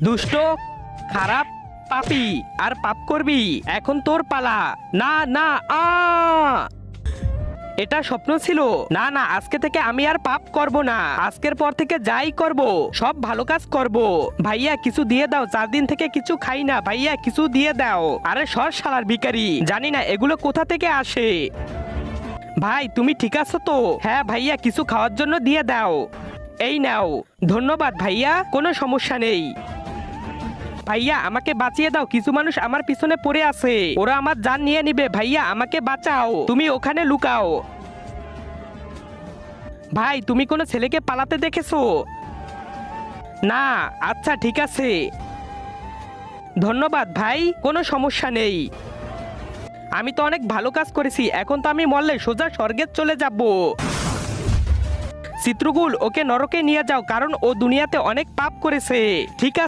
দুষ্ট, খারাপ, পাপী আর পাপ করবি। এখন তোর পালা। না না, এটা স্বপ্ন ছিল। না না, আজকে থেকে আমি আর পাপ করব না। আজকের পর থেকে যাই করব সব ভালো কাজ করব। ভাইয়া কিছু দিয়ে দাও, 4 দিন থেকে কিছু খাই না। ভাইয়া কিছু দিয়ে দাও। আরে সর শালার ভিখারি, জানি না এগুলো কোথা থেকে আসে। ভাই তুমি ঠিক আছো তো? হ্যাঁ ভাইয়া, কিছু খাওয়ার জন্য দিয়ে দাও। এই নাও। ধন্যবাদ ভাইয়া, কোনো সমস্যা নেই। ভাইয়া আমাকে বাঁচিয়ে দাও, কিছু মানুষ আমার পিছনে পড়ে আছে, ওরা আমার জান নিয়ে নিবে। ভাইয়া আমাকে বাঁচাও, তুমি ওখানে লুকাও। ভাই তুমি কোনো ছেলেকে পালাতে দেখেছো? না। আচ্ছা ঠিক আছে, ধন্যবাদ ভাই, কোনো সমস্যা নেই। আমি তো অনেক ভালো কাজ করেছি, এখন তো আমি মরলে সোজা স্বর্গে চলে যাব। চিত্রগুল ওকে নরকে নিয়ে যাও, কারণ ও দুনিয়াতে অনেক পাপ করেছে। ঠিক আছে।